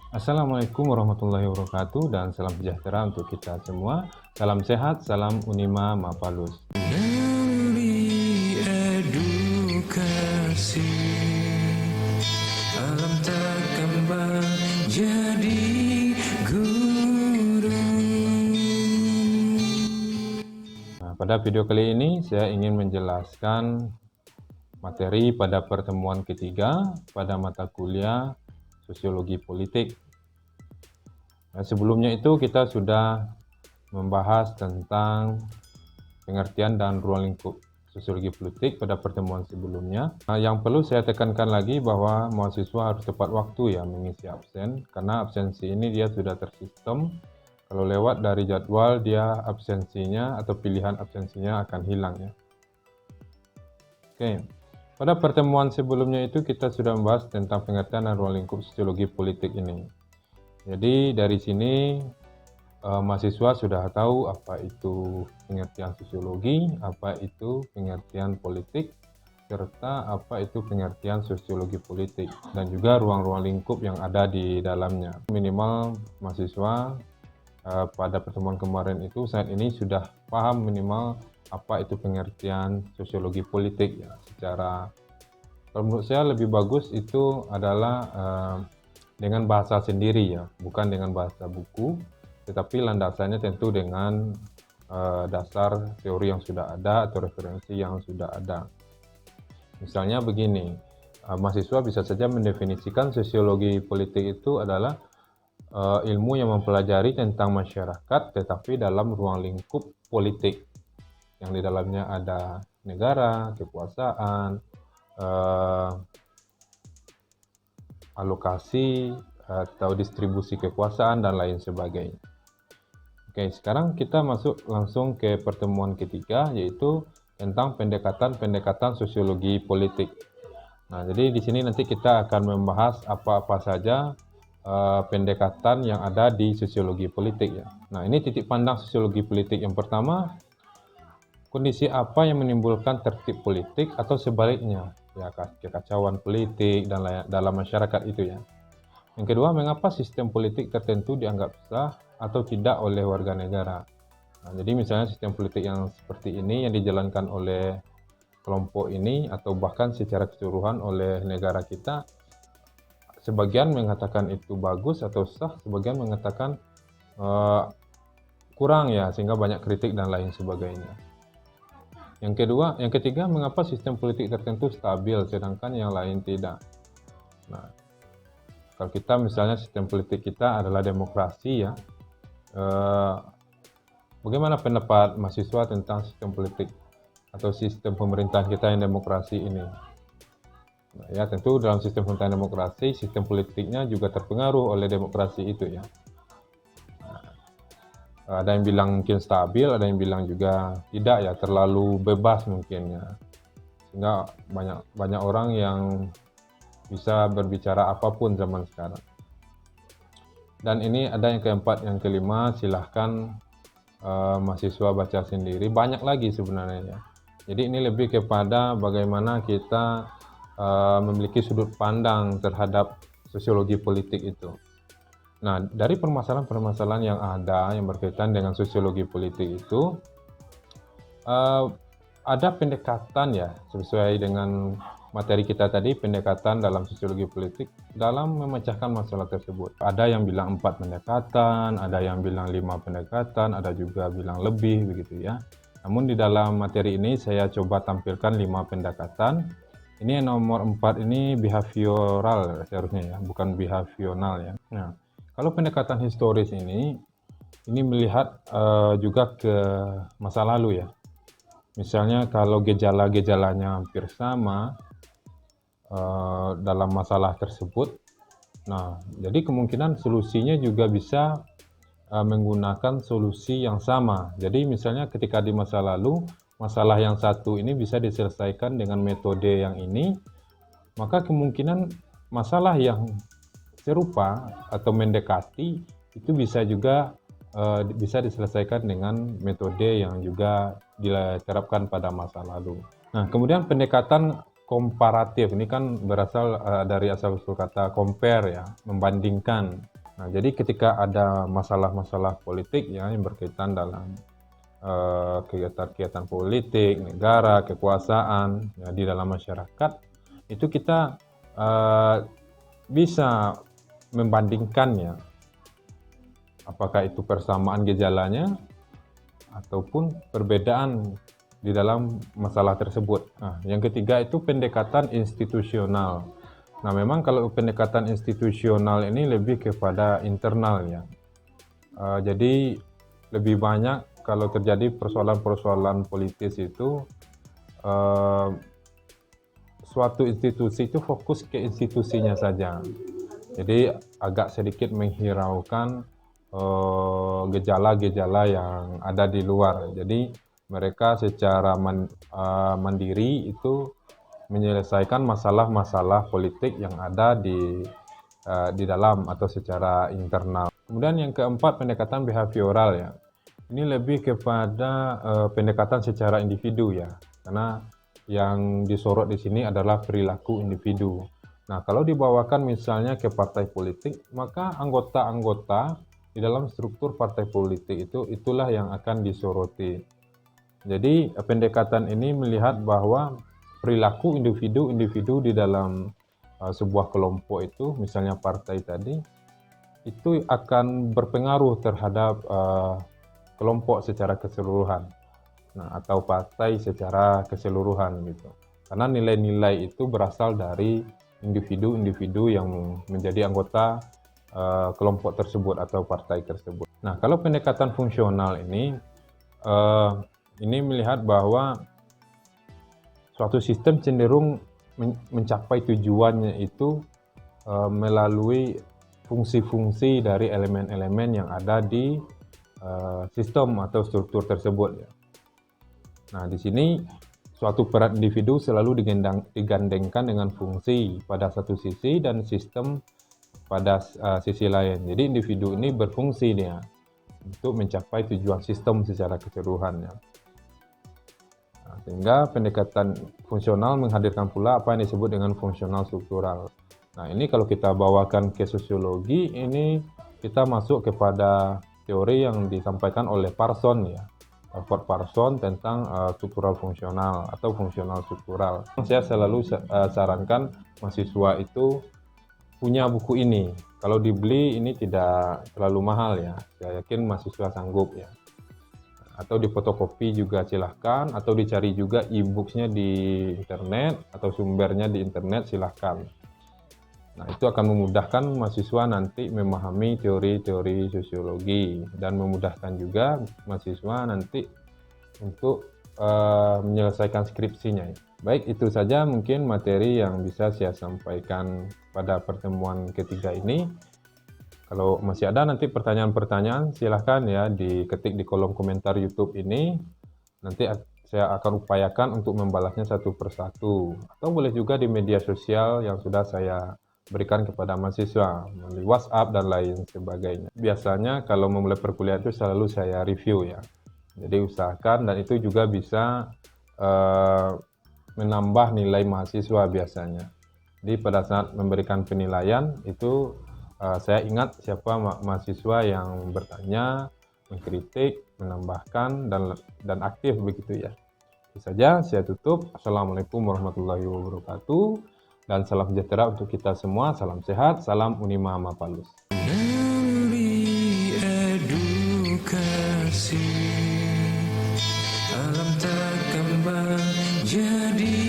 Assalamualaikum warahmatullahi wabarakatuh dan salam sejahtera untuk kita semua. Salam sehat, salam Unima Mapalus. Nabi edukasi alam takkan menjadi guru. Nah, pada video kali ini saya ingin menjelaskan materi pada pertemuan ketiga pada mata kuliah Sosiologi Politik. Nah, sebelumnya itu kita sudah membahas tentang pengertian dan ruang lingkup sosiologi politik pada pertemuan sebelumnya. Nah, yang perlu saya tekankan lagi bahwa mahasiswa harus tepat waktu ya mengisi absen, karena absensi ini dia sudah tersistem. Kalau lewat dari jadwal, dia absensinya atau pilihan absensinya akan hilang ya. Oke, pada pertemuan sebelumnya itu kita sudah membahas tentang pengertian dan ruang lingkup sosiologi politik ini. Jadi dari sini mahasiswa sudah tahu apa itu pengertian sosiologi, apa itu pengertian politik, serta apa itu pengertian sosiologi politik, dan juga ruang-ruang lingkup yang ada di dalamnya. Minimal mahasiswa pada pertemuan kemarin itu saat ini sudah paham minimal apa itu pengertian sosiologi politik ya. Secara kalau menurut saya lebih bagus itu adalah dengan bahasa sendiri ya, bukan dengan bahasa buku, tetapi landasannya tentu dengan dasar teori yang sudah ada atau referensi yang sudah ada. Misalnya begini, mahasiswa bisa saja mendefinisikan sosiologi politik itu adalah ilmu yang mempelajari tentang masyarakat tetapi dalam ruang lingkup politik yang di dalamnya ada negara, kekuasaan, alokasi atau distribusi kekuasaan dan lain sebagainya. Oke, sekarang kita masuk langsung ke pertemuan ketiga, yaitu tentang pendekatan-pendekatan sosiologi politik. Nah, jadi di sini nanti kita akan membahas apa-apa saja pendekatan yang ada di sosiologi politik ya. Nah, ini titik pandang sosiologi politik. Yang pertama, kondisi apa yang menimbulkan tertib politik atau sebaliknya, ya kekacauan politik dan dalam masyarakat itu ya. Yang kedua, mengapa sistem politik tertentu dianggap sah atau tidak oleh warga negara. Nah, jadi misalnya sistem politik yang seperti ini yang dijalankan oleh kelompok ini atau bahkan secara keseluruhan oleh negara kita, sebagian mengatakan itu bagus atau sah, sebagian mengatakan kurang ya, sehingga banyak kritik dan lain sebagainya. Yang ketiga, mengapa sistem politik tertentu stabil sedangkan yang lain tidak. Nah, kalau kita misalnya sistem politik kita adalah demokrasi ya, bagaimana pendapat mahasiswa tentang sistem politik atau sistem pemerintahan kita yang demokrasi ini? Nah, ya tentu dalam sistem pemerintahan demokrasi, sistem politiknya juga terpengaruh oleh demokrasi itu ya. Ada yang bilang mungkin stabil, ada yang bilang juga tidak ya, terlalu bebas mungkin ya. Sehingga banyak orang yang bisa berbicara apapun zaman sekarang. Dan ini ada yang keempat, yang kelima, silahkan mahasiswa baca sendiri. Banyak lagi sebenarnya ya. Jadi ini lebih kepada bagaimana kita memiliki sudut pandang terhadap sosiologi politik itu. Nah, dari permasalahan-permasalahan yang ada yang berkaitan dengan sosiologi politik itu, ada pendekatan ya, sesuai dengan materi kita tadi, pendekatan dalam sosiologi politik dalam memecahkan masalah tersebut. Ada yang bilang 4 pendekatan, ada yang bilang 5 pendekatan, ada juga bilang lebih begitu ya. Namun di dalam materi ini saya coba tampilkan 5 pendekatan. Ini yang nomor 4 ini behavioral seharusnya ya, bukan behavional ya. Nah, kalau pendekatan historis ini melihat juga ke masa lalu ya. Misalnya kalau gejala-gejalanya hampir sama dalam masalah tersebut, nah jadi kemungkinan solusinya juga bisa menggunakan solusi yang sama. Jadi misalnya ketika di masa lalu, masalah yang satu ini bisa diselesaikan dengan metode yang ini, maka kemungkinan masalah yang serupa atau mendekati itu bisa juga bisa diselesaikan dengan metode yang juga diterapkan pada masa lalu. Nah, kemudian pendekatan komparatif ini kan berasal dari asal-usul kata compare ya, membandingkan. Nah, jadi ketika ada masalah-masalah politik ya yang berkaitan dalam kegiatan-kegiatan politik, negara, kekuasaan ya, di dalam masyarakat, itu kita bisa membandingkannya, apakah itu persamaan gejalanya ataupun perbedaan di dalam masalah tersebut. Nah, yang ketiga itu pendekatan institusional. Nah, memang kalau pendekatan institusional ini lebih kepada internal ya. Jadi lebih banyak kalau terjadi persoalan-persoalan politis itu suatu institusi itu fokus ke institusinya saja. Jadi agak sedikit menghiraukan gejala-gejala yang ada di luar. Jadi mereka secara mandiri itu menyelesaikan masalah-masalah politik yang ada di dalam atau secara internal. Kemudian yang keempat, pendekatan behavioral ya. Ini lebih kepada pendekatan secara individu ya, karena yang disorot di sini adalah perilaku individu. Nah, kalau dibawakan misalnya ke partai politik, maka anggota-anggota di dalam struktur partai politik itulah yang akan disoroti. Jadi pendekatan ini melihat bahwa perilaku individu-individu di dalam sebuah kelompok itu, misalnya partai tadi, itu akan berpengaruh terhadap kelompok secara keseluruhan, nah, atau partai secara keseluruhan gitu. Karena nilai-nilai itu berasal dari individu-individu yang menjadi anggota kelompok tersebut atau partai tersebut. Nah, kalau pendekatan fungsional ini melihat bahwa suatu sistem cenderung mencapai tujuannya itu melalui fungsi-fungsi dari elemen-elemen yang ada di sistem atau struktur tersebut. Ya. Nah, di sini suatu peran individu selalu digandengkan dengan fungsi pada satu sisi dan sistem pada sisi lain. Jadi individu ini berfungsi dia untuk mencapai tujuan sistem secara keseluruhan. Ya. Sehingga pendekatan fungsional menghadirkan pula apa yang disebut dengan fungsional struktural. Nah, ini kalau kita bawakan ke sosiologi, ini kita masuk kepada teori yang disampaikan oleh Parson ya, Alfred Parson tentang struktural fungsional atau fungsional struktural. Saya selalu sarankan mahasiswa itu punya buku ini. Kalau dibeli ini tidak terlalu mahal ya, saya yakin mahasiswa sanggup ya. Atau difotokopi juga silahkan, atau dicari juga e-booksnya di internet, atau sumbernya di internet silahkan. Nah, itu akan memudahkan mahasiswa nanti memahami teori-teori sosiologi, dan memudahkan juga mahasiswa nanti untuk menyelesaikan skripsinya. Baik, itu saja mungkin materi yang bisa saya sampaikan pada pertemuan ketiga ini. Kalau masih ada nanti pertanyaan-pertanyaan, silahkan ya diketik di kolom komentar YouTube ini. Nanti saya akan upayakan untuk membalasnya satu persatu. Atau boleh juga di media sosial yang sudah saya berikan kepada mahasiswa, melalui WhatsApp dan lain sebagainya. Biasanya kalau memulai perkuliahan itu selalu saya review ya. Jadi usahakan, dan itu juga bisa menambah nilai mahasiswa biasanya. Jadi pada saat memberikan penilaian itu saya ingat siapa mahasiswa yang bertanya, mengkritik, menambahkan, dan aktif begitu ya. Itu saja, saya tutup. Assalamualaikum warahmatullahi wabarakatuh. Dan salam sejahtera untuk kita semua. Salam sehat, salam Unima Mapalus. Nabi edukasi alam tak kembang jadi